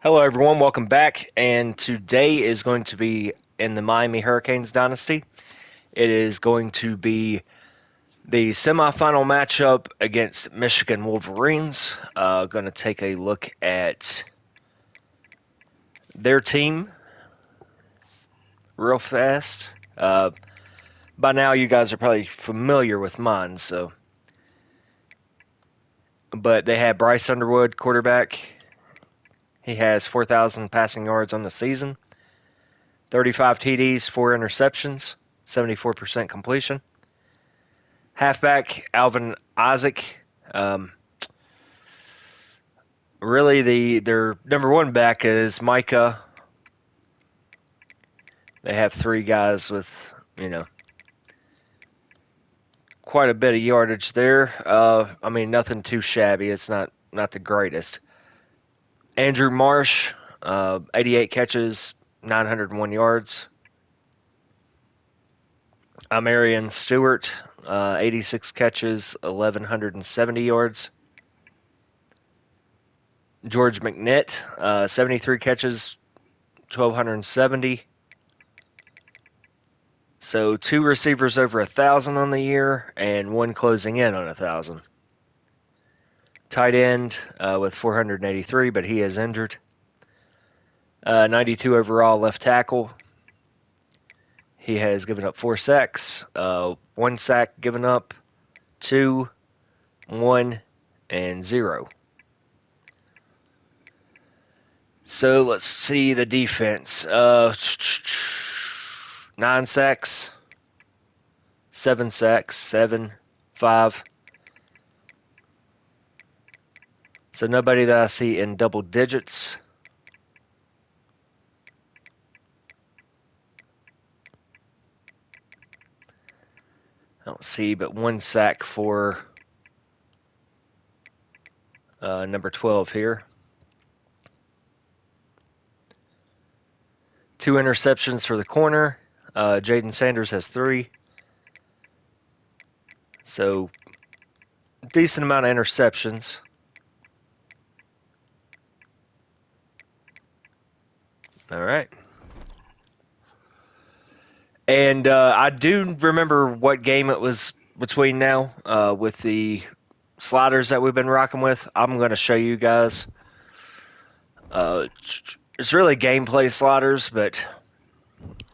Hello, everyone. Welcome back. And today is going to be in the Miami Hurricanes Dynasty. It is going to be the semifinal matchup against Michigan Wolverines. Going to take a look at their team real fast. By now, you guys are probably familiar with mine. But they have Bryce Underwood, quarterback. He has 4,000 passing yards on the season. 35 TDs, 4 interceptions, 74% completion. Halfback, Alvin Isaac. Really, their number one back is Micah. They have three guys with, quite a bit of yardage there. Nothing too shabby. It's not the greatest. Andrew Marsh, 88 catches, 901 yards. Marion Stewart, 86 catches, 1,170 yards. George McNitt, 73 catches, 1,270. So 2 receivers over 1,000 on the year and 1 closing in on 1,000. Tight end with 483, but he is injured. 92 overall left tackle. He has given up 4 sacks, 1 sack given up, 2, 1, and 0. So let's see the defense. 9 sacks, 7 sacks, 7, 5. So nobody that I see in double digits. I don't see but 1 sack for number 12 here. 2 interceptions for the corner. Jaden Sanders has 3. So, decent amount of interceptions. All right. And I do remember what game it was between now with the sliders that we've been rocking with. I'm going to show you guys. It's really gameplay sliders, but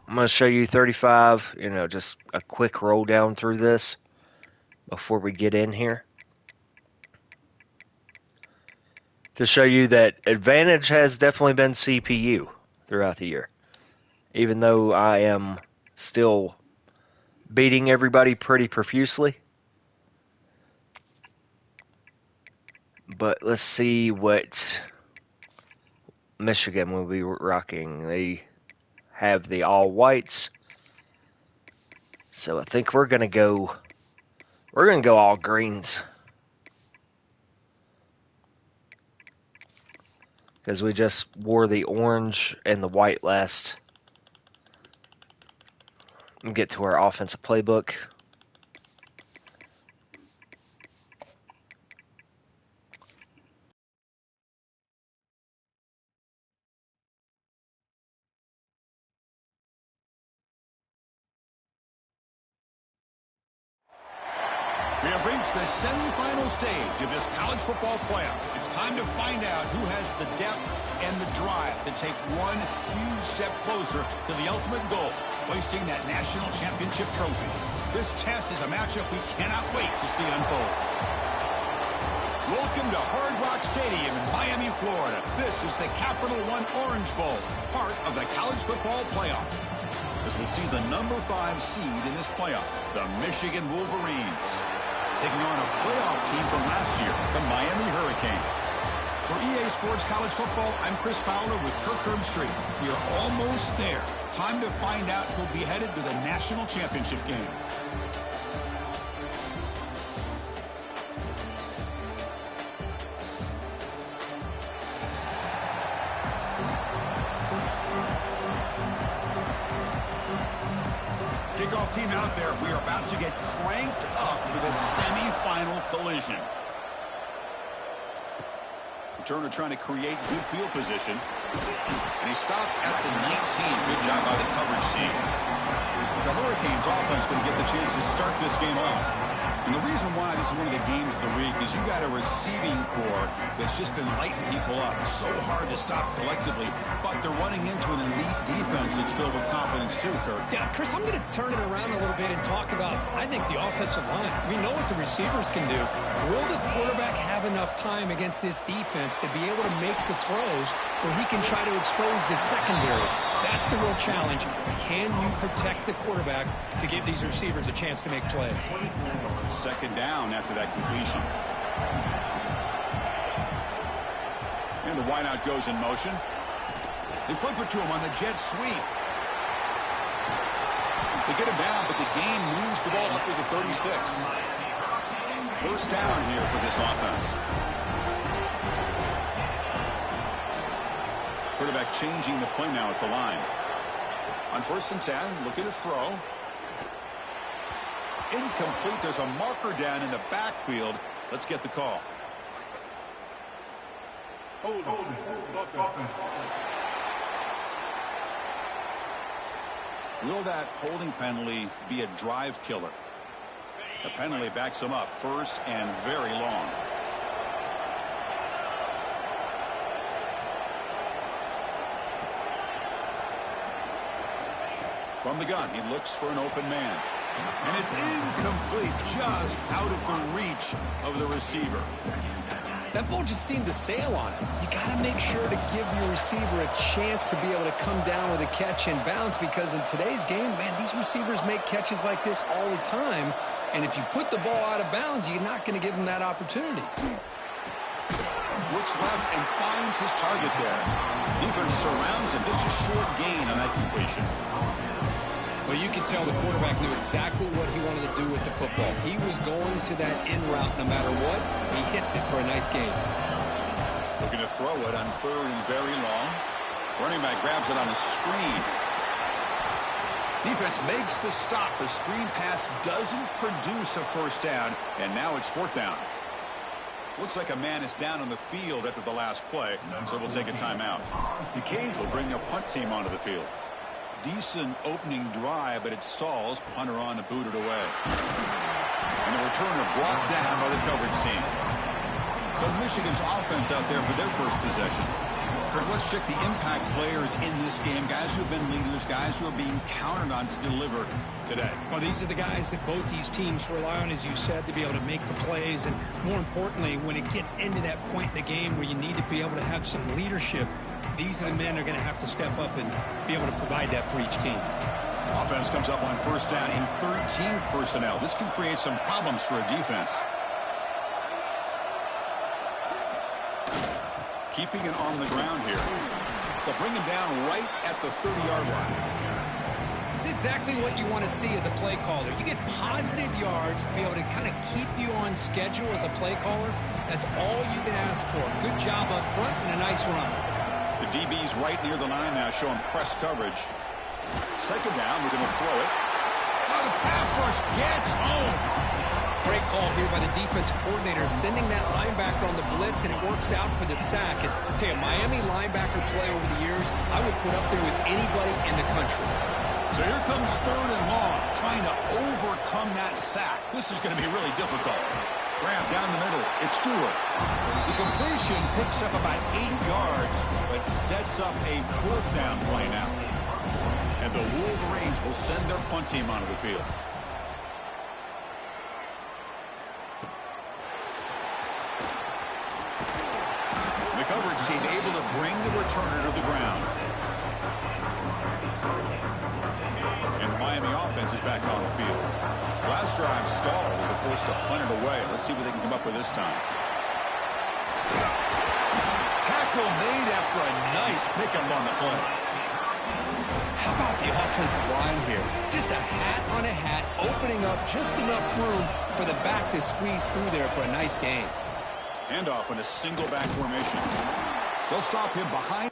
I'm going to show you 35, just a quick roll down through this before we get in here. To show you that advantage has definitely been CPU throughout the year. Even though I am still beating everybody pretty profusely. But let's see what Michigan will be rocking. They have the all whites. So I think we're gonna go all greens. Because we just wore the orange and the white last. And get to our offensive playbook. We have reached the semifinal stage of this college football playoff. It's time to find out who has the depth and the drive to take one huge step closer to the ultimate goal, hoisting that national championship trophy. This test is a matchup we cannot wait to see unfold. Welcome to Hard Rock Stadium in Miami, Florida. This is the Capital One Orange Bowl, part of the college football playoff. As we see the number 5 seed in this playoff, the Michigan Wolverines, taking on a playoff team from last year, the Miami Hurricanes. For EA Sports College Football, I'm Chris Fowler with Kirk Herbstreit. We are almost there. Time to find out who'll be headed to the national championship game. Kickoff team out there. We are about to get cranked up with a semifinal collision. Returner trying to create good field position. And he stopped at the 19. Good job by the coverage team. The Hurricanes offense going to get the chance to start this game off. And the reason why this is one of the games of the week is you got a receiving core that's just been lighting people up. So hard to stop collectively, but they're running into an elite defense that's filled with confidence too, Kurt. Yeah, Chris, I'm going to turn it around a little bit and talk about, I think, the offensive line. We know what the receivers can do. Will the quarterback have enough time against this defense to be able to make the throws where he can try to expose the secondary? That's the real challenge. Can you protect the quarterback to give these receivers a chance to make plays? Second down after that completion. And the wideout goes in motion. They flip it to him on the jet sweep. They get him down, but the gain moves the ball up to the 36. First down here for this offense. Quarterback changing the play now at the line. On 1st and 10, looking to throw. Incomplete. There's a marker down in the backfield. Let's get the call. Will that holding penalty be a drive killer? The penalty backs him up, first and very long. From the gun, he looks for an open man. And it's incomplete, just out of the reach of the receiver. That ball just seemed to sail on it. You got to make sure to give your receiver a chance to be able to come down with a catch and bounce, because in today's game, man, these receivers make catches like this all the time. And if you put the ball out of bounds, you're not going to give them that opportunity. Looks left and finds his target there. Defense surrounds him. Just a short gain on that completion. Well, you can tell the quarterback knew exactly what he wanted to do with the football. He was going to that in route no matter what. He hits it for a nice gain. Looking to throw it on 3rd and very long. Running back grabs it on a screen. Defense makes the stop. The screen pass doesn't produce a first down, and now it's 4th down. Looks like a man is down on the field after the last play, so we'll take a timeout. The Canes will bring a punt team onto the field. Decent opening drive, but it stalls. Punter on to boot it away. And the returner brought down by the coverage team. So Michigan's offense out there for their first possession. Kurt, let's check the impact players in this game. Guys who have been leaders, guys who are being counted on to deliver today. Well, these are the guys that both these teams rely on, as you said, to be able to make the plays. And more importantly, when it gets into that point in the game where you need to be able to have some leadership, these are the men who are going to have to step up and be able to provide that for each team. Offense comes up on 1st down in 13 personnel. This can create some problems for a defense. Keeping it on the ground here. They'll bring him down right at the 30-yard line. It's exactly what you want to see as a play caller. You get positive yards to be able to kind of keep you on schedule as a play caller. That's all you can ask for. Good job up front and a nice run. The DB's right near the line now, showing press coverage. 2nd down, we're going to throw it. Now the pass rush gets home. Great call here by the defensive coordinator, sending that linebacker on the blitz, and it works out for the sack. And I'll tell you, Miami linebacker play over the years, I would put up there with anybody in the country. So here comes 3rd and long, trying to overcome that sack. This is going to be really difficult. Grab down the middle. It's Stewart. The completion picks up about 8 yards, but sets up a 4th down play now. And the Wolverines will send their punt team onto the field. The coverage team able to bring the returner to the ground. And the Miami offense is back on the field. Last drive stalled. They're forced to punt it away. Let's see what they can come up with this time. Tackle made after a nice pickup on the play. How about the offensive line here? Just a hat on a hat, opening up just enough room for the back to squeeze through there for a nice gain. Handoff in a single back formation. They'll stop him behind.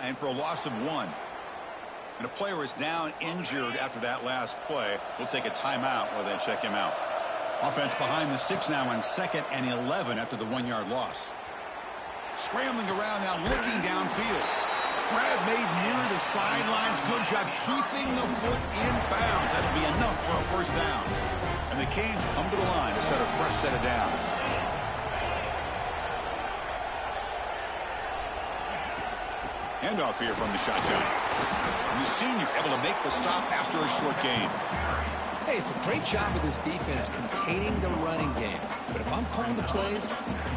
and for a loss of 1. And a player is down injured after that last play. We'll take a timeout while they check him out. Offense behind the 6 now on 2nd and 11 after the 1-yard loss. Scrambling around now, looking downfield. Grab made near the sidelines. Good job keeping the foot in bounds. That'll be enough for a first down. And the Canes come to the line to set a fresh set of downs. Handoff here from the shotgun. And the senior able to make the stop after a short gain. Hey, it's a great job of this defense containing the running game. But if I'm calling the plays,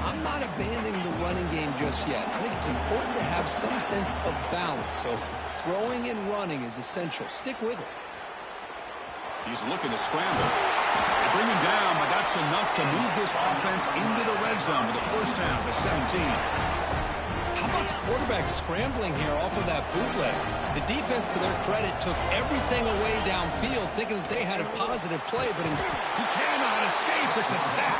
I'm not abandoning the running game just yet. I think it's important to have some sense of balance. So throwing and running is essential. Stick with it. He's looking to scramble. They bring him down, but that's enough to move this offense into the red zone with a first down to 17. How about the quarterback scrambling here off of that bootleg? The defense, to their credit, took everything away downfield, thinking that they had a positive play, but instead he cannot escape. It's a sack.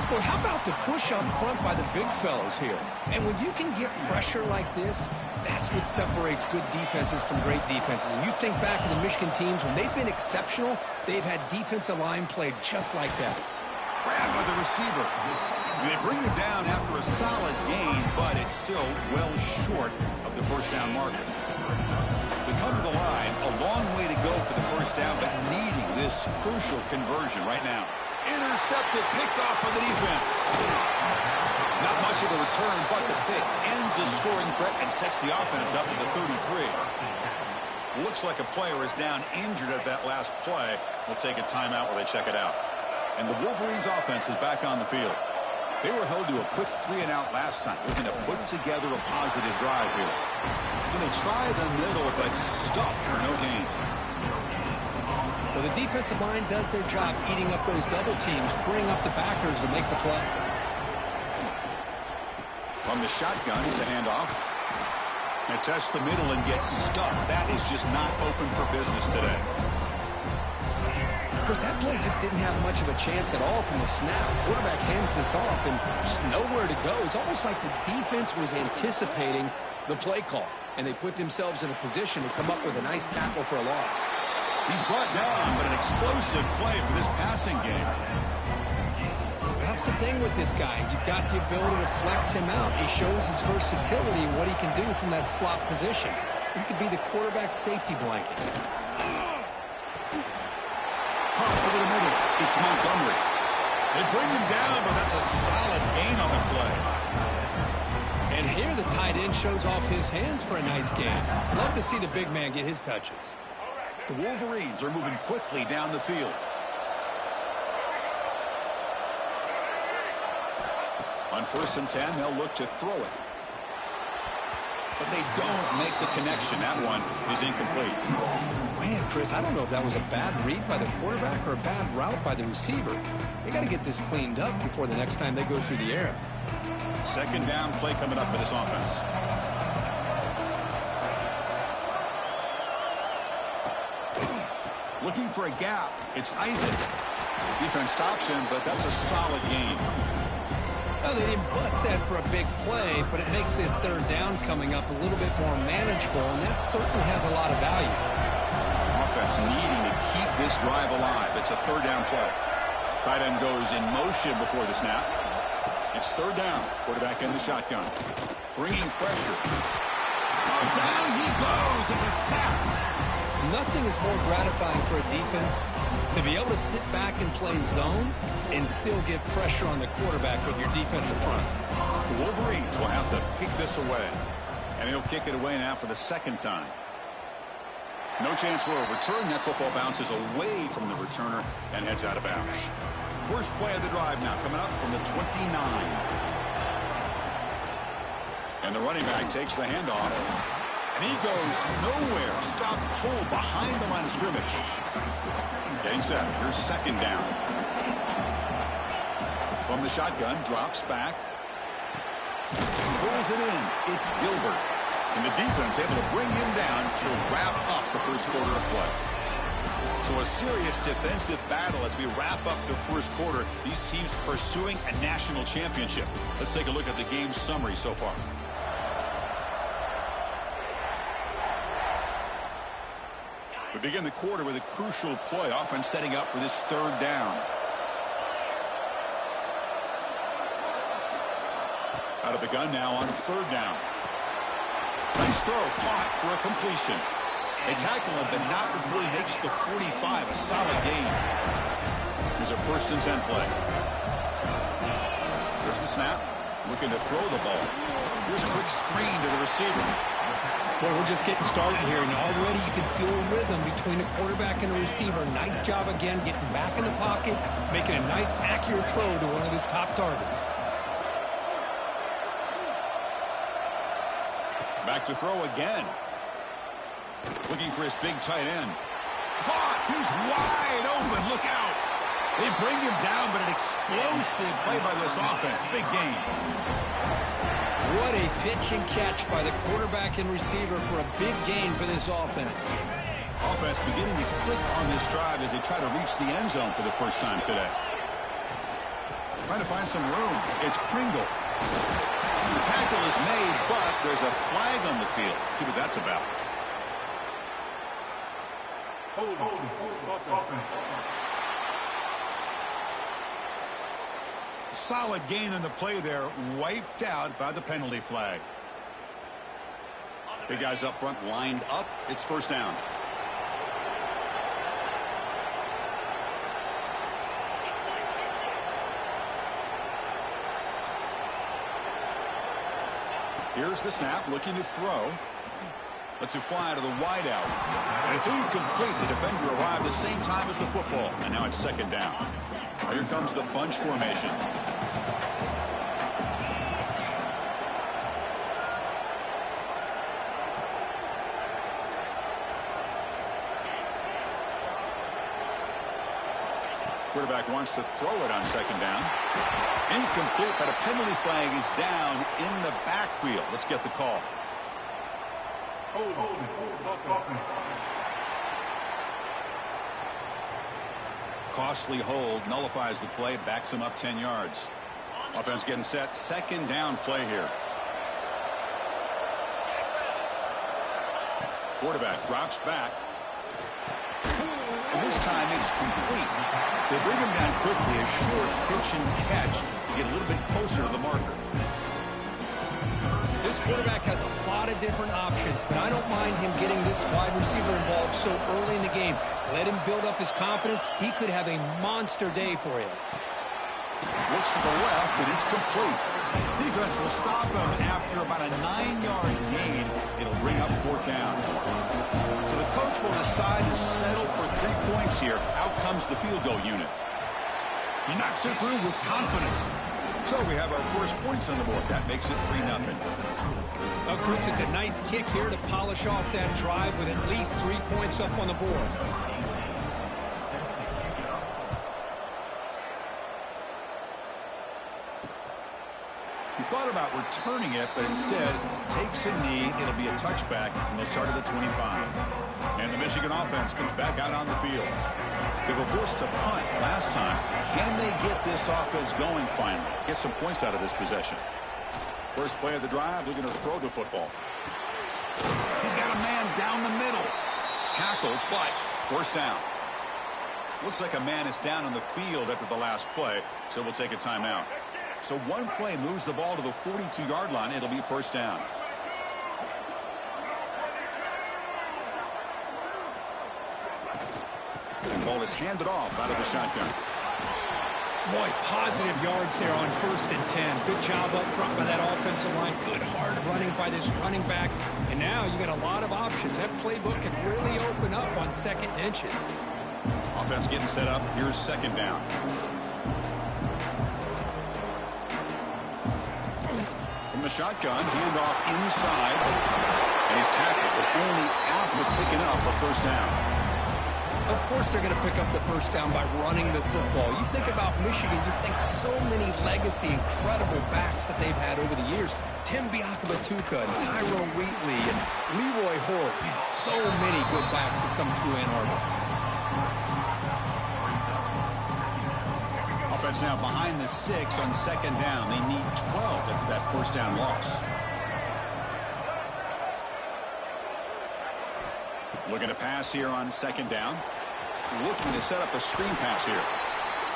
Well, how about the push up front by the big fellas here? And when you can get pressure like this, that's what separates good defenses from great defenses. And you think back to the Michigan teams, when they've been exceptional, they've had defensive line played just like that. Grab by the receiver. And they bring him down after a solid gain, but it's still well short of the first down marker. They come to the line, a long way to go for the first down, but needing this crucial conversion right now. Intercepted, picked off by the defense. Not much of a return, but the pick ends the scoring threat and sets the offense up at the 33. Looks like a player is down injured at that last play. We'll take a timeout while they check it out. And the Wolverines offense is back on the field. They were held to a quick 3-and-out last time, looking to put together a positive drive here. And they try the middle, but stuffed for no gain. Well, the defensive line does their job eating up those double teams, freeing up the backers to make the play. From the shotgun, it's a handoff. They test the middle and get stuffed. That is just not open for business today. Of course, that play just didn't have much of a chance at all from the snap. Quarterback hands this off and just nowhere to go. It's almost like the defense was anticipating the play call, and they put themselves in a position to come up with a nice tackle for a loss. He's brought down, but an explosive play for this passing game. That's the thing with this guy. You've got the ability to flex him out. He shows his versatility and what he can do from that slot position. He could be the quarterback safety blanket. Over the middle, it's Montgomery. They bring him down, but that's a solid gain on the play. And here the tight end shows off his hands for a nice gain. Love to see the big man get his touches. The Wolverines are moving quickly down the field. On 1st and 10, they'll look to throw it. But they don't make the connection. That one is incomplete. Man, Chris, I don't know if that was a bad read by the quarterback or a bad route by the receiver. They got to get this cleaned up before the next time they go through the air. Second down play coming up for this offense. Looking for a gap. It's Isaac. Defense stops him, but that's a solid gain. Well, they didn't bust that for a big play, but it makes this third down coming up a little bit more manageable, and that certainly has a lot of value. Offense needing to keep this drive alive. It's a third down play. Tight end goes in motion before the snap. It's third down. Quarterback in the shotgun. Bringing pressure. Oh, down he goes. It's a sack. Nothing is more gratifying for a defense to be able to sit back and play zone and still get pressure on the quarterback with your defensive front. The Wolverines will have to kick this away. And he'll kick it away now for the second time. No chance for a return. That football bounces away from the returner and heads out of bounds. First play of the drive now coming up from the 29. And the running back takes the handoff. And he goes nowhere. Stop cold behind the line of scrimmage. Getting set. Here's second down. From the shotgun, drops back. Pulls it in. It's Gilbert. And the defense able to bring him down to wrap up the first quarter of play. So a serious defensive battle as we wrap up the first quarter. These teams pursuing a national championship. Let's take a look at the game's summary so far. We begin the quarter with a crucial play. Offense setting up for this third down. Out of the gun now on third down. Nice throw, caught for a completion. They tackle him, but not before he makes the 45. A solid gain. Here's a 1st and 10 play. There's the snap. Looking to throw the ball. Here's a quick screen to the receiver. Well, we're just getting started here, and already you can feel a rhythm between the quarterback and the receiver. Nice job again getting back in the pocket, making a nice, accurate throw to one of his top targets. Back to throw again. Looking for his big tight end. Caught! He's wide open. Look out! They bring him down, but an explosive play by this offense. Big game. What a pitch and catch by the quarterback and receiver for a big gain for this offense. Offense beginning to click on this drive as they try to reach the end zone for the first time today. Trying to find some room. It's Pringle. The tackle is made, but there's a flag on the field. Let's see what that's about. Solid gain in the play there, wiped out by the penalty flag. Big guys up front lined up. It's first down. Here's the snap, looking to throw. Lets it fly to the wideout. And it's incomplete. The defender arrived the same time as the football. And now it's second down. Here comes the bunch formation. Quarterback wants to throw it on second down. Incomplete, but a penalty flag is down in the backfield. Let's get the call. Costly hold, nullifies the play, backs him up 10 yards. Offense getting set, second down play here. Quarterback drops back. And this time it's complete. They bring him down quickly, a short pitch and catch to get a little bit closer to the marker. This quarterback has a lot of different options, but I don't mind him getting this wide receiver involved so early in the game. Let him build up his confidence. He could have a monster day for you. Looks to the left, and it's complete. Defense will stop him after about a 9-yard gain. It'll bring up fourth down. So the coach will decide to settle for 3 points here. Out comes the field goal unit. He knocks it through with confidence. So we have our first points on the board. That makes it 3-0. Well, Chris, it's a nice kick here to polish off that drive with at least 3 points up on the board. He thought about returning it, but instead takes a knee. It'll be a touchback, and they'll start at the 25. And the Michigan offense comes back out on the field. They were forced to punt last time. Can they get this offense going finally? Get some points out of this possession. First play of the drive, they're going to throw the football. He's got a man down the middle. Tackled, but first down. Looks like a man is down on the field after the last play, so we'll take a timeout. So one play moves the ball to the 42-yard line. It'll be first down. The ball is handed off out of the shotgun. Boy, positive yards there on 1st and 10. Good job up front by that offensive line. Good hard running by this running back. And now you got a lot of options. That playbook can really open up on second and inches. Offense getting set up. Here's second down. From the shotgun, handoff inside. And he's tackled, but only after picking up a first down. Of course they're going to pick up the first down by running the football. You think about Michigan, you think so many legacy, incredible backs that they've had over the years. Tim Biakabatuka and Tyrone Wheatley and Leroy Hort. Man, so many good backs have come through Ann Arbor. Offense now behind the 6 on second down. They need 12 after that first down loss. Looking to pass here on second down. Looking to set up a screen pass here.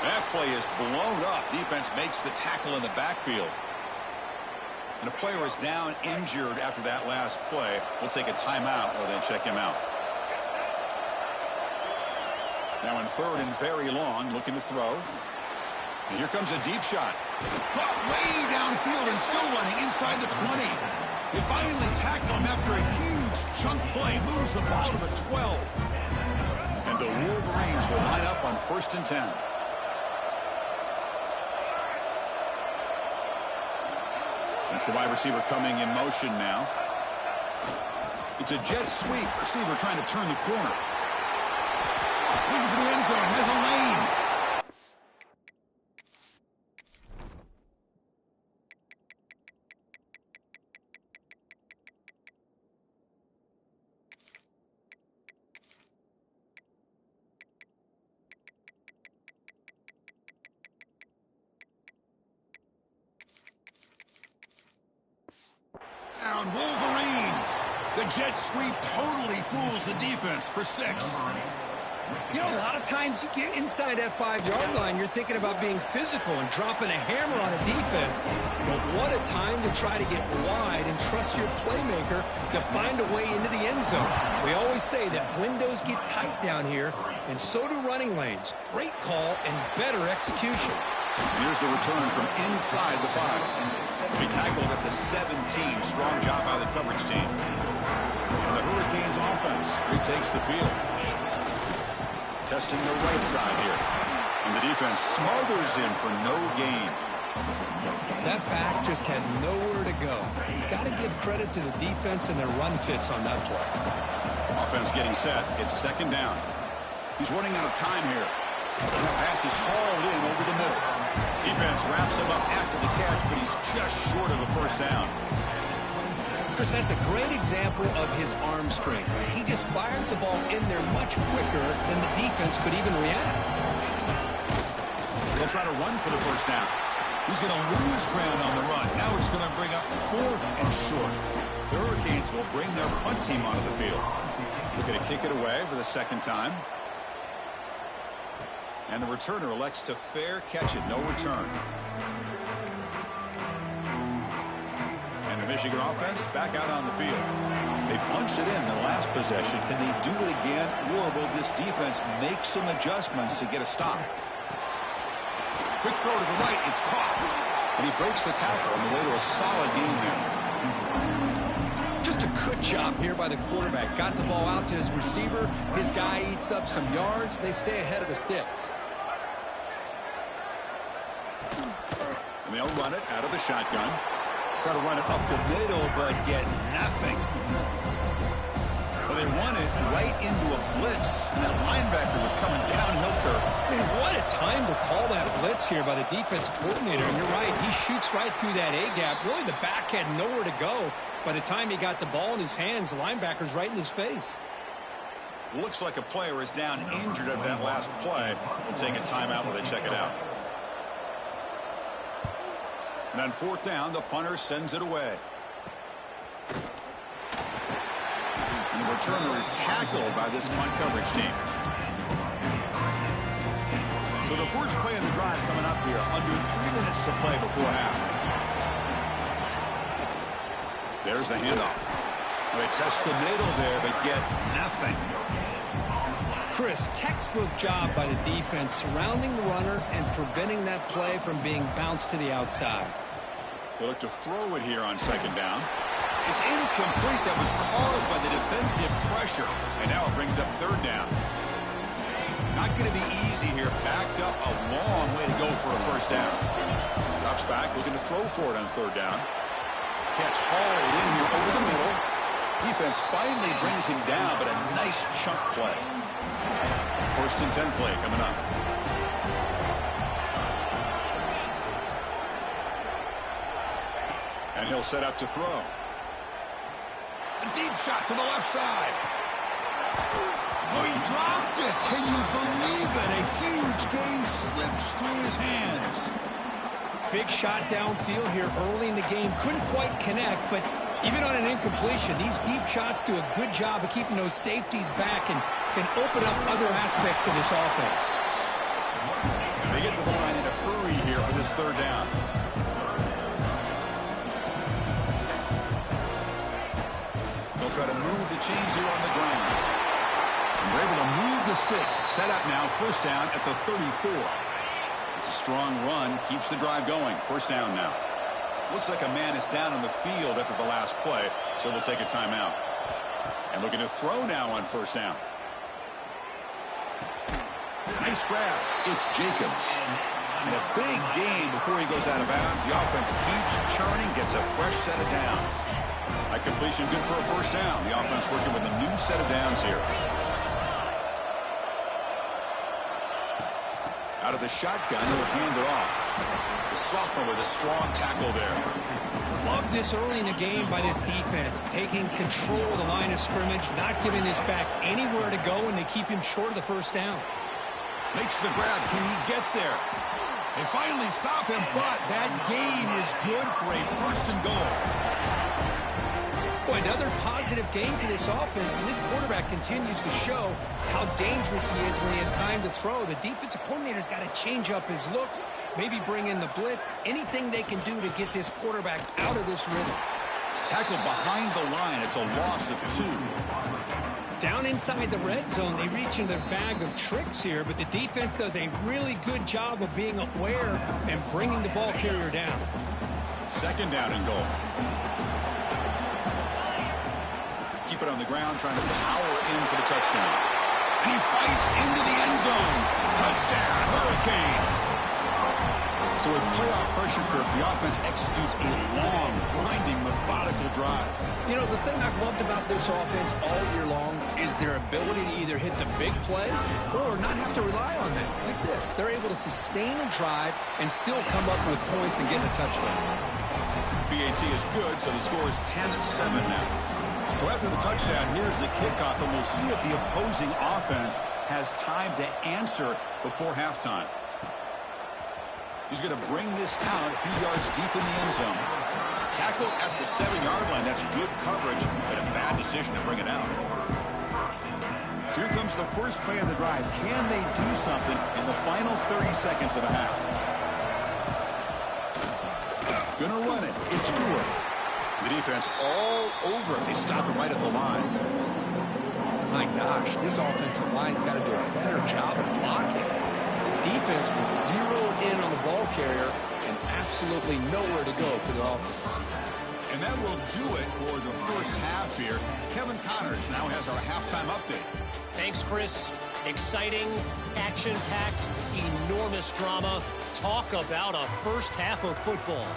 That play is blown up. Defense makes the tackle in the backfield. And a player is down injured after that last play. We'll take a timeout or then check him out. Now in third and very long, looking to throw. And here comes a deep shot. Caught way downfield and still running inside the 20. They finally tackle him after a huge chunk play. Moves the ball to the 12. And the Wolverines will line up on 1st and 10. That's the wide receiver coming in motion now. It's a jet sweep. Receiver trying to turn the corner. Looking for the end zone. Has a lane. Down Wolverines. The jet sweep totally fools the defense for 6. You know, a lot of times you get inside that 5-yard line, you're thinking about being physical and dropping a hammer on a defense. But what a time to try to get wide and trust your playmaker to find a way into the end zone. We always say that windows get tight down here, and so do running lanes. Great call and better execution. Here's the return from inside the 5. He tackled at the 17. Strong job by the coverage team. And the Hurricanes offense retakes the field. Testing the right side here. And the defense smothers him for no gain. That back just had nowhere to go. Got to give credit to the defense and their run fits on that play. Offense getting set. It's 2nd down. He's running out of time here. And the pass is hauled in over the middle. Defense wraps him up after the catch, but he's just short of a 1st down. Chris, that's a great example of his arm strength. He just fired the ball in there much quicker than the defense could even react. They'll try to run for the 1st down. He's going to lose ground on the run. Now it's going to bring up 4th and short. The Hurricanes will bring their punt team onto the field. Looking to kick it away for the 2nd time. And the returner elects to fair catch it. No return. And the Michigan offense back out on the field. They punched it in the last possession. Can they do it again, or will this defense make some adjustments to get a stop? Quick throw to the right. It's caught. And he breaks the tackle on the way to a solid gain there. Just a good job here by the quarterback. Got the ball out to his receiver. His guy eats up some yards. They stay ahead of the sticks. And they'll run it out of the shotgun. Try to run it up the middle, but get nothing. Well, they run it right into a blitz. And that linebacker was coming downhill curve. Man, what a time to call that blitz here by the defense coordinator. And you're right, he shoots right through that A-gap. Really, the back had nowhere to go. By the time he got the ball in his hands, the linebacker's right in his face. Looks like a player is down injured at that last play. We'll take a timeout while they check it out. And on 4th down, the punter sends it away. And the returner is tackled by this punt coverage team. So the first play of the drive coming up here. Under 3 minutes to play before half. There's the handoff. They test the middle there, but get nothing. Chris, textbook job by the defense surrounding the runner and preventing that play from being bounced to the outside. They look to throw it here on 2nd down. It's incomplete. That was caused by the defensive pressure. And now it brings up 3rd down. Not going to be easy here. Backed up a long way to go for a 1st down. Drops back, looking to throw for it on 3rd down. Catch hauled in here over the middle. Defense finally brings him down, but a nice chunk play. 1st and 10 play coming up. And he'll set up to throw. A deep shot to the left side. Oh, he dropped it. Can you believe it? A huge gain slips through his hands. Big shot downfield here early in the game. Couldn't quite connect, but Even on an incompletion, these deep shots do a good job of keeping those safeties back and can open up other aspects of this offense. They get to the line in a hurry here for this third down. They'll try to move the chains here on the ground. And they're able to move the sticks. Set up now, first down at the 34. It's a strong run, keeps the drive going. First down now. Looks like a man is down on the field after the last play, so they'll take a timeout. And looking to throw now on first down. Nice grab. It's Jacobs. And a big gain before he goes out of bounds. The offense keeps churning, gets a fresh set of downs. A completion good for a first down. The offense working with a new set of downs here. Out of the shotgun, he'll hand it off. The sophomore with a strong tackle there. Love this early in the game by this defense, taking control of the line of scrimmage, not giving this back anywhere to go, and they keep him short of the first down. Makes the grab. Can he get there? They finally stop him, but that gain is good for a first and goal. Boy, another positive game for this offense, and this quarterback continues to show how dangerous he is when he has time to throw. The defensive coordinator's got to change up his looks, maybe bring in the blitz, anything they can do to get this quarterback out of this rhythm. Tackled behind the line. It's a loss of 2. Down inside the red zone, they reach in their bag of tricks here, but the defense does a really good job of being aware and bringing the ball carrier down. Second down and goal. Keep it on the ground, trying to power in for the touchdown. And he fights into the end zone. Touchdown, Hurricanes. So with playoff pressure curve, the offense executes a long, grinding, methodical drive. You know, the thing I've loved about this offense all year long is their ability to either hit the big play or not have to rely on that. Like this, they're able to sustain a drive and still come up with points and get a touchdown. BAT is good, so the score is 10-7 now. So after the touchdown, here's the kickoff, and we'll see if the opposing offense has time to answer before halftime. He's going to bring this out a few yards deep in the end zone. Tackle at the 7-yard line. That's good coverage, but a bad decision to bring it out. Here comes the first play of the drive. Can they do something in the final 30 seconds of the half? Gonna run it. It's Stewart. The defense all over it. They stop him right at the line. My gosh, this offensive line's got to do a better job of blocking. The defense was zeroed in on the ball carrier and absolutely nowhere to go for the offense. And that will do it for the first half here. Kevin Connors now has our halftime update. Thanks, Chris. Exciting, action-packed, enormous drama. Talk about a first half of football.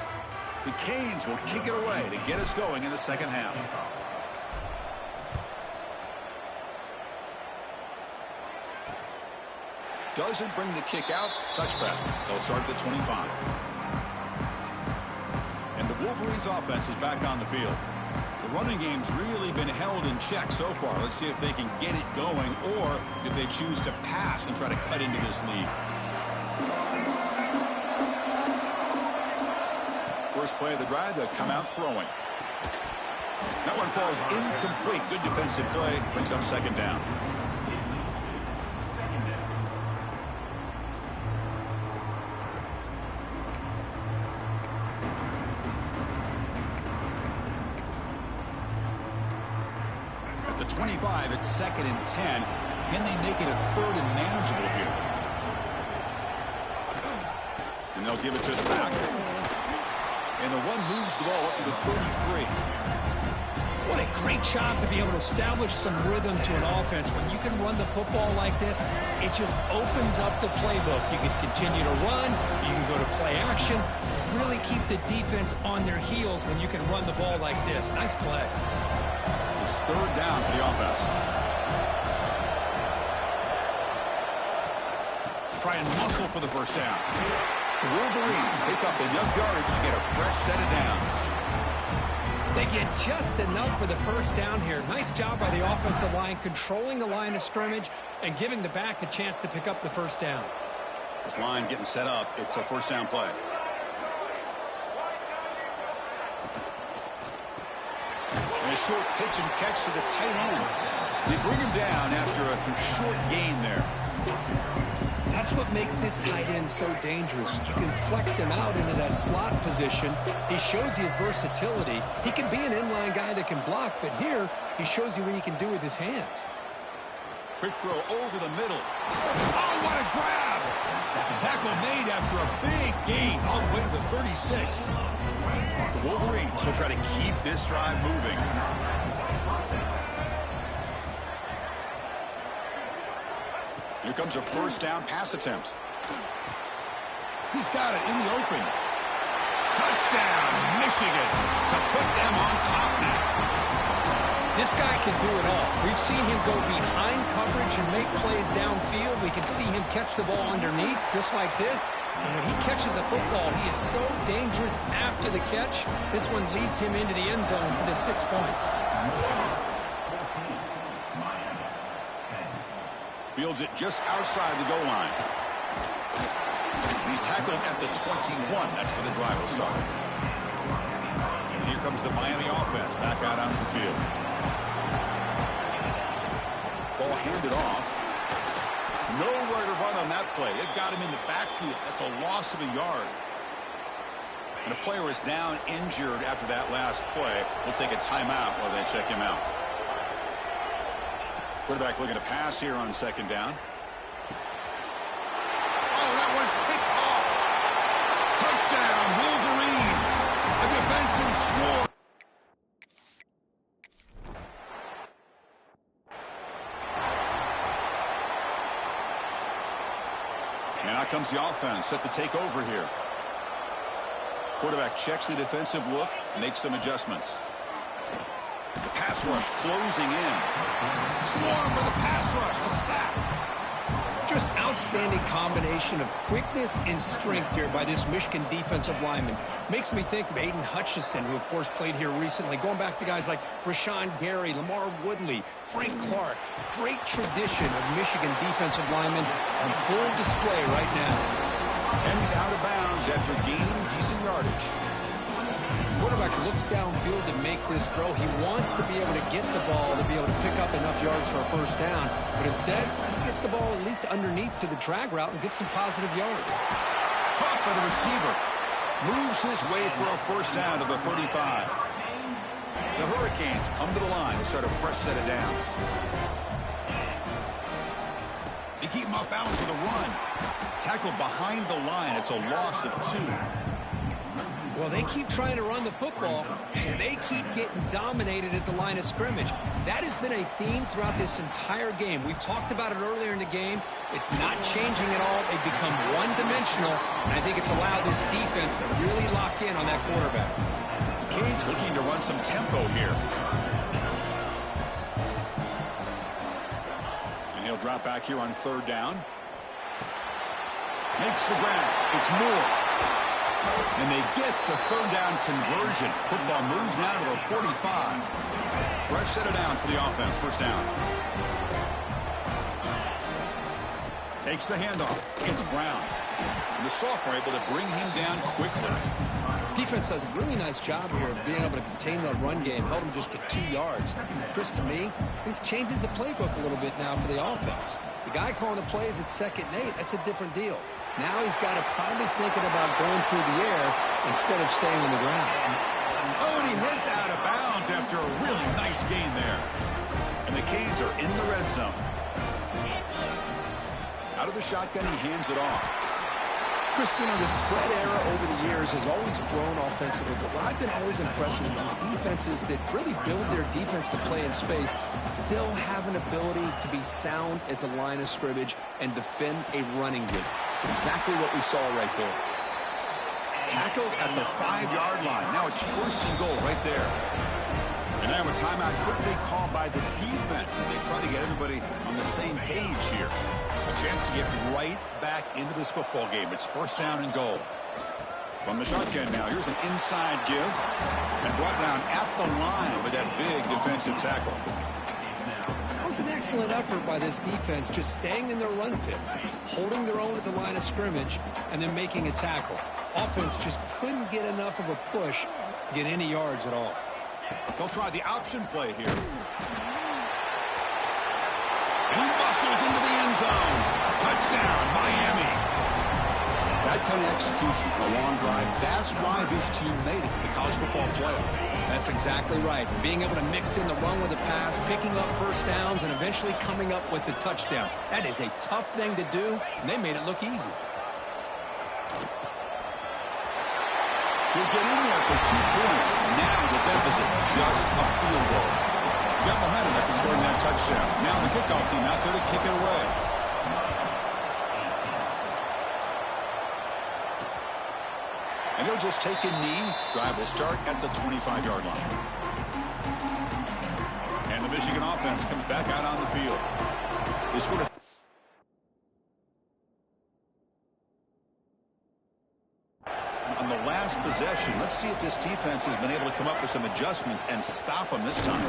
The Canes will kick it away to get us going in the second half. Doesn't bring the kick out. Touchback. They'll start at the 25. And the Wolverines offense is back on the field. The running game's really been held in check so far. Let's see if they can get it going or if they choose to pass and try to cut into this lead. First play of the drive, they'll come out throwing. That one falls incomplete. Good defensive play. Brings up second down. At the 25, it's second and 10. Can they make it a third and manageable here? And they'll give it to the back. And the one moves the ball up to the 33. What a great job to be able to establish some rhythm to an offense. When you can run the football like this, it just opens up the playbook. You can continue to run. You can go to play action. Really keep the defense on their heels when you can run the ball like this. Nice play. It's third down for the offense. Try and muscle for the first down. The Wolverines pick up enough yardage to get a fresh set of downs. They get just enough for the first down here. Nice job by the offensive line, controlling the line of scrimmage and giving the back a chance to pick up the first down. This line getting set up. It's a first down play. short pitch and catch to the tight end. They bring him down after a short gain there. That's what makes this tight end so dangerous. You can flex him out into that slot position. He shows you his versatility. He can be an inline guy that can block, but here he shows you what he can do with his hands. Quick throw over the middle. Oh, what a grab! Tackle made after a big gain all the way to the 36. The Wolverines will try to keep this drive moving. Here comes a first down pass attempt. He's got it in the open. Touchdown, Michigan, to put them on top now. This guy can do it all. We've seen him go behind coverage and make plays downfield. We can see him catch the ball underneath, just like this. And when he catches a football, he is so dangerous after the catch. This one leads him into the end zone for the 6 points. Fields it just outside the goal line. He's tackled at the 21. That's where the drive will start. And here comes the Miami offense back out onto the field. Ball handed off. Nowhere to run on that play. It got him in the backfield. That's a loss of a yard. And a player is down injured after that last play. We'll take a timeout while they check him out. Quarterback looking to pass here on second down. Oh, that one's picked off. Touchdown, Wolverines. A defensive score. And out comes the offense set to take over here. Quarterback checks the defensive look, makes some adjustments. The pass rush closing in. Swarm for the pass rush. A sack. Just outstanding combination of quickness and strength here by this Michigan defensive lineman. Makes me think of Aiden Hutchinson, who, of course, played here recently. Going back to guys like Rashawn Gary, Lamar Woodley, Frank Clark. Great tradition of Michigan defensive linemen on full display right now. And he's out of bounds after gaining decent yardage. Quarterback looks downfield to make this throw. He wants to be able to get the ball to be able to pick up enough yards for a first down. But instead, he gets the ball at least underneath to the drag route and gets some positive yards. Caught by the receiver. Moves his way for a first down to the 35. The Hurricanes come to the line to start a fresh set of downs. They keep him off balance with a run. Tackled behind the line. It's a loss of 2. Well, they keep trying to run the football, and they keep getting dominated at the line of scrimmage. That has been a theme throughout this entire game. We've talked about it earlier in the game. It's not changing at all. They've become one-dimensional, and I think it's allowed this defense to really lock in on that quarterback. Cade's looking to run some tempo here. And he'll drop back here on third down. Makes the grab. It's Moore. And they get the third down conversion. Football moves now to the 45. Fresh set of downs for the offense. First down. Takes the handoff. It's Brown. And the sophomore able to bring him down quickly. Defense does a really nice job here of being able to contain the run game. Held him just to 2 yards. Chris, to me, this changes the playbook a little bit now for the offense. The guy calling the plays at 2nd and 8, that's a different deal. Now he's got to probably thinking about going through the air instead of staying on the ground. Oh, and he heads out of bounds after a really nice gain there. And the Canes are in the red zone. Out of the shotgun, he hands it off. Chris, the spread era over the years has always grown offensively, but what I've been always impressed with defenses that really build their defense to play in space still have an ability to be sound at the line of scrimmage and defend a running game. It's exactly what we saw right there. Tackled at the 5-yard line. Now it's 1st and goal right there. And now a timeout quickly called by the defense as they try to get everybody on the same page here. A chance to get right back into this football game. It's 1st down and goal. From the shotgun now, here's an inside give. And brought down at the line with that big defensive tackle. That was an excellent effort by this defense, just staying in their run fits, holding their own at the line of scrimmage, and then making a tackle. Offense just couldn't get enough of a push to get any yards at all. They'll try the option play here. And he muscles into the end zone. Touchdown, Miami. That kind of execution, a long drive, that's why this team made it to the college football playoff. That's exactly right. Being able to mix in the run with the pass, picking up first downs, and eventually coming up with the touchdown. That is a tough thing to do, and they made it look easy. He'll get in there for 2 points. Now the deficit, just a field goal. Got momentum after scoring that touchdown. Now the kickoff team out there to kick it away. And he'll just take a knee. Drive will start at the 25-yard line. And the Michigan offense comes back out on the field. They scored a on the last possession. Let's see if this defense has been able to come up with some adjustments and stop them this time.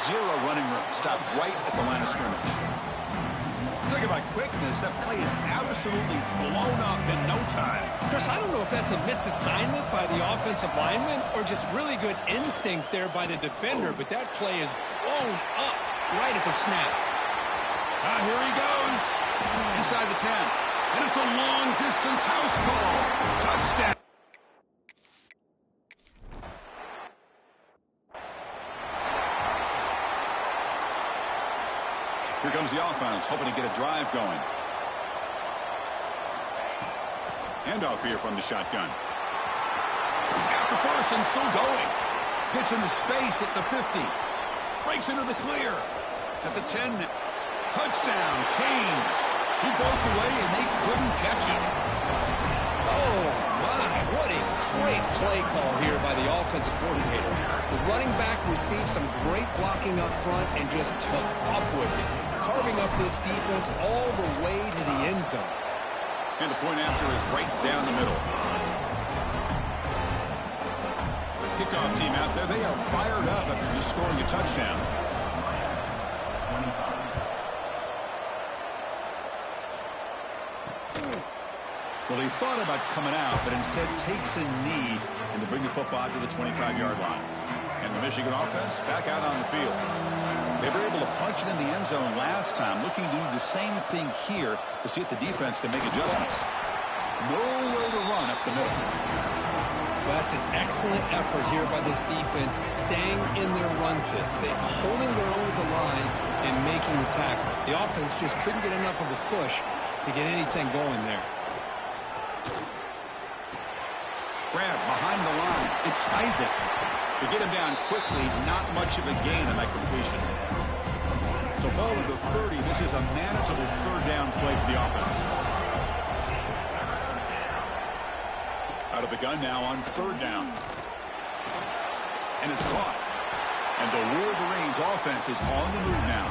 Zero running room. Stop right at the line of scrimmage. Talk about quickness. That play is absolutely blown up in no time. Chris, I don't know if that's a misassignment by the offensive lineman or just really good instincts there by the defender, but that play is blown up right at the snap. Here he goes. Inside the 10. And it's a long-distance house call. Touchdown. Here comes the offense, hoping to get a drive going. Handoff here from the shotgun. He's got the first and still going. Hits into space at the 50. Breaks into the clear. At the 10. Touchdown, Canes. He broke away and they couldn't catch him. Oh, my. What a great play call here by the offensive coordinator. The running back received some great blocking up front and just took off with it, carving up this defense all the way to the end zone. And the point after is right down the middle. Kickoff team out there, they are fired up after just scoring a touchdown. Well, he thought about coming out, but instead takes a knee and to bring the football to the 25-yard line. And the Michigan offense back out on the field. They were able to punch it in the end zone last time, looking to do the same thing here to see if the defense can make adjustments. Nowhere to run up the middle. That's an excellent effort here by this defense, staying in their run fits. They're holding their own at the line and making the tackle. The offense just couldn't get enough of a push to get anything going there. Grab behind the line. It's Isaac. To get him down quickly, not much of a gain on that completion. So ball at the 30. This is a manageable third down play for the offense. Out of the gun now on third down. And it's caught. And the Wolverines offense is on the move now.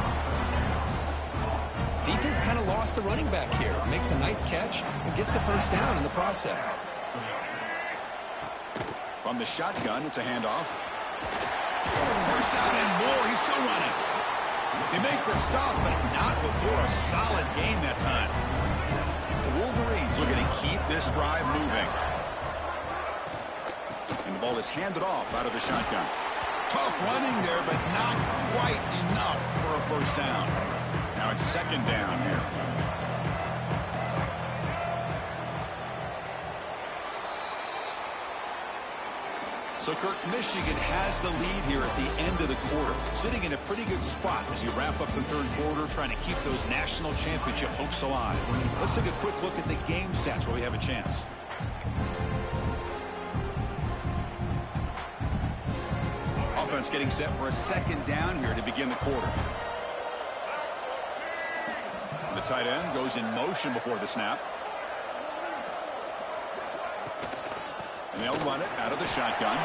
Defense kind of lost the running back here. Makes a nice catch and gets the first down in the process. From the shotgun, it's a handoff. First down and more. He's still running. They make the stop, but not before a solid gain that time. The Wolverines are going to keep this drive moving. And the ball is handed off out of the shotgun. Tough running there, but not quite enough for a first down. Now it's second down here. So, Kirk, Michigan has the lead here at the end of the quarter, sitting in a pretty good spot as you wrap up the third quarter, trying to keep those national championship hopes alive. Let's take a quick look at the game stats where we have a chance. Offense getting set for a second down here to begin the quarter. The tight end goes in motion before the snap. And they'll run it out of the shotgun.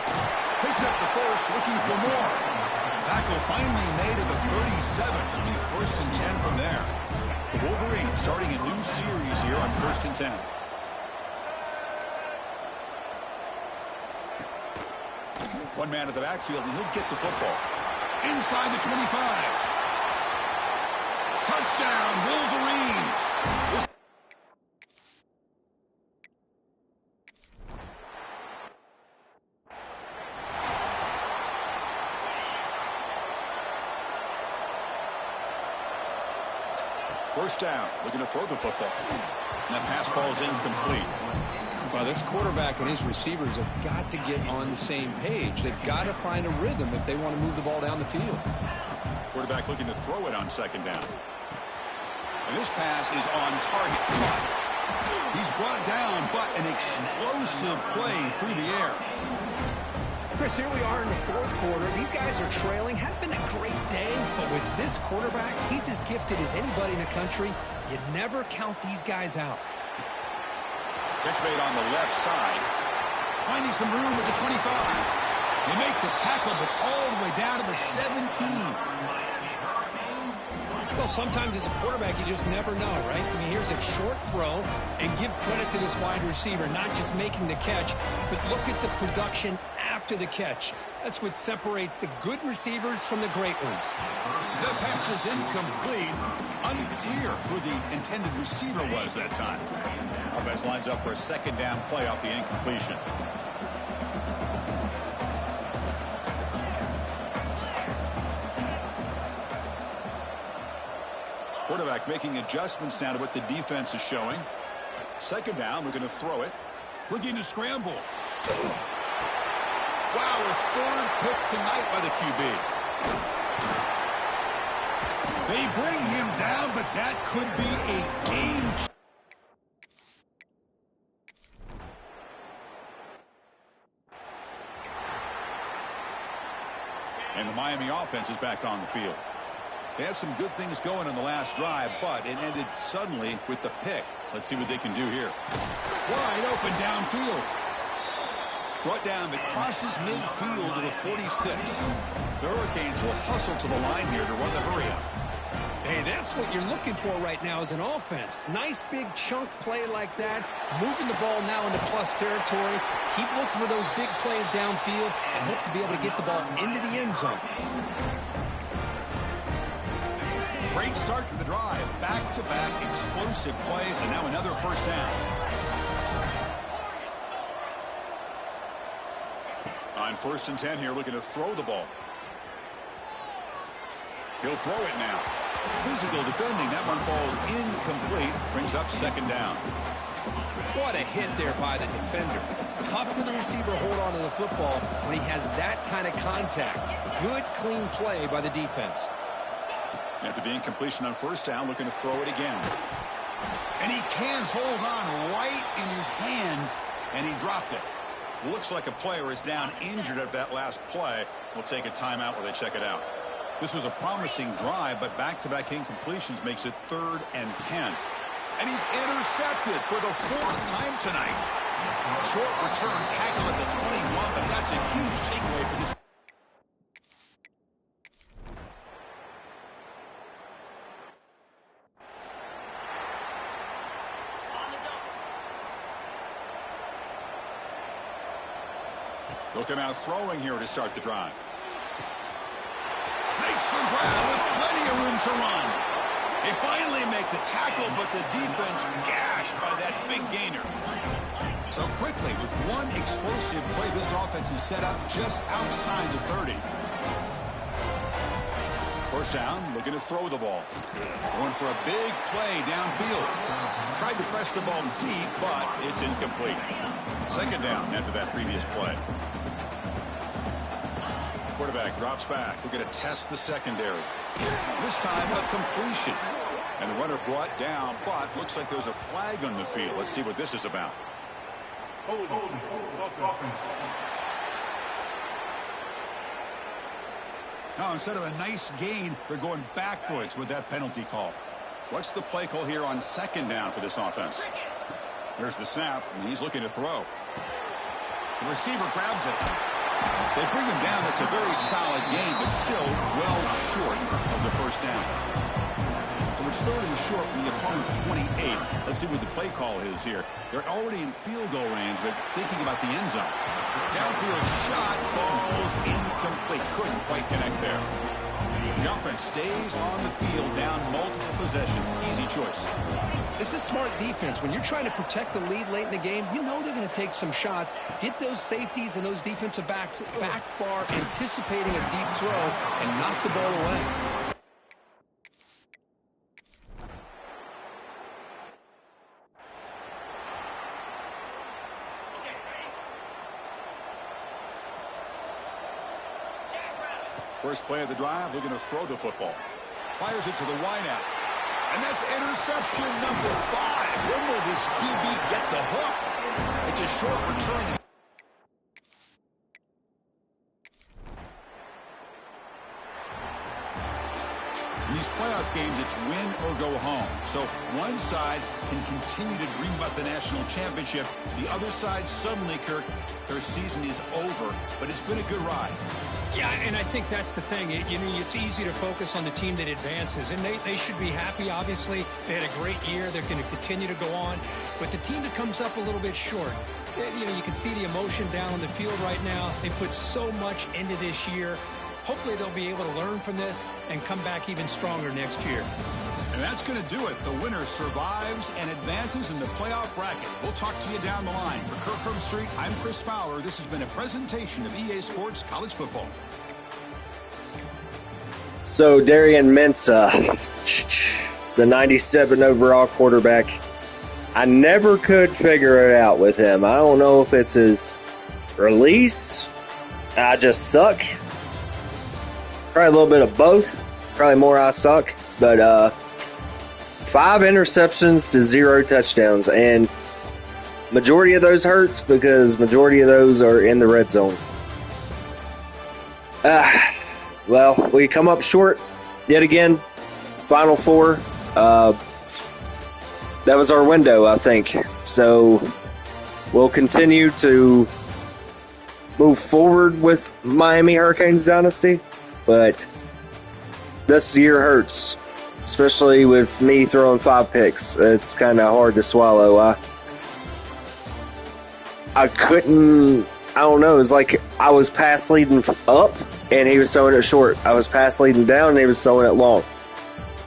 Picks up the first, looking for more. Tackle finally made at the 37. It'll be first and 10 from there. The Wolverines starting a new series here on first and 10. One man at the backfield, and he'll get the football. Inside the 25. Touchdown, Wolverines. First down, looking to throw the football. And that pass falls incomplete. Well, this quarterback and his receivers have got to get on the same page. They've got to find a rhythm if they want to move the ball down the field. Quarterback looking to throw it on second down. And this pass is on target. He's brought down, but an explosive play through the air. Chris, here we are in the fourth quarter. These guys are trailing. Hadn't been a great day, but with this quarterback, he's as gifted as anybody in the country. You never count these guys out. Catch made on the left side. Finding some room at the 25. They make the tackle, but all the way down to the 17. Well, sometimes as a quarterback, you just never know, right? I mean, here's a short throw, and give credit to this wide receiver, not just making the catch, but look at the production after the catch. That's what separates the good receivers from the great ones. The pass is incomplete. Unclear who the intended receiver was that time. Offense lines up for a second down play off the incompletion. Quarterback making adjustments now to what the defense is showing. Second down, we're going to throw it. Looking to scramble. Wow, a third pick tonight by the QB. They bring him down, but that could be a game changer. And the Miami offense is back on the field. They had some good things going on the last drive, but it ended suddenly with the pick. Let's see what they can do here. Wide open downfield. Brought down that crosses midfield to the 46. The Hurricanes will hustle to the line here to run the hurry up. Hey, that's what you're looking for right now as an offense. Nice big chunk play like that. Moving the ball now into plus territory. Keep looking for those big plays downfield and hope to be able to get the ball into the end zone. Great start to the drive. Back-to-back explosive plays, and now another first down. On 1st and 10 here, looking to throw the ball. He'll throw it now. Physical defending. That one falls incomplete. Brings up second down. What a hit there by the defender. Tough for the receiver to hold on to the football when he has that kind of contact. Good, clean play by the defense. After the incompletion on first down, looking to throw it again. And he can't hold on right in his hands, and he dropped it. Looks like a player is down injured at that last play. We'll take a timeout while they check it out. This was a promising drive, but back-to-back incompletions makes it 3rd and 10. And he's intercepted for the 4th time tonight. Short return tackle at the 21, but that's a huge takeaway for this. They'll come out throwing here to start the drive. Makes the grab with plenty of room to run. They finally make the tackle, but the defense gashed by that big gainer. So quickly, with one explosive play, this offense is set up just outside the 30. First down, looking to throw the ball. Going for a big play downfield. Tried to press the ball deep, but it's incomplete. Second down after that previous play. Quarterback drops back. Looking to test the secondary. This time a completion. And the runner brought down, but looks like there's a flag on the field. Let's see what this is about. Now, instead of a nice gain, they're going backwards with that penalty call. What's the play call here on second down for this offense? There's the snap, and he's looking to throw. The receiver grabs it. They bring him down. That's a very solid gain, but still well short of the first down. So it's 3rd and short from the opponent's 28. Let's see what the play call is here. They're already in field goal range, but thinking about the end zone. Downfield shot falls incomplete. Couldn't quite connect there. The offense stays on the field down multiple possessions. Easy choice. This is smart defense. When you're trying to protect the lead late in the game, you know they're going to take some shots. Get those safeties and those defensive backs back far, anticipating a deep throw, and knock the ball away. First play of the drive, they're going to throw the football. Fires it to the wideout. And that's interception number 5. When will this QB get the hook? It's a short return. In these playoff games, it's win or go home. So one side can continue to dream about the national championship. The other side suddenly, Kirk, their season is over. But it's been a good ride. Yeah, and I think that's the thing. It's easy to focus on the team that advances, and they should be happy, obviously. They had a great year. They're going to continue to go on. But the team that comes up a little bit short, you can see the emotion down on the field right now. They put so much into this year. Hopefully they'll be able to learn from this and come back even stronger next year. And that's going to do it. The winner survives and advances in the playoff bracket. We'll talk to you down the line. For Kirk Herbstreit, I'm Chris Fowler. This has been a presentation of EA Sports College Football. So Darian Mensah, the 97 overall quarterback, I never could figure it out with him. I don't know if it's his release, I just suck. Probably a little bit of both. Probably more I suck. But 5 interceptions to 0 touchdowns. And majority of those hurt because majority of those are in the red zone. Well, we come up short yet again. Final 4. That was our window, I think. So we'll continue to move forward with Miami Hurricanes Dynasty. But this year hurts, especially with me throwing 5 picks. It's kind of hard to swallow. I couldn't, I don't know, it was like I was pass leading up and he was throwing it short. I was pass leading down and he was throwing it long.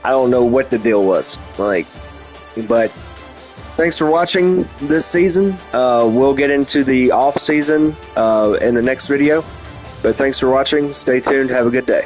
I don't know what the deal was. But thanks for watching this season. We'll get into the off season in the next video. But thanks for watching. Stay tuned. Have a good day.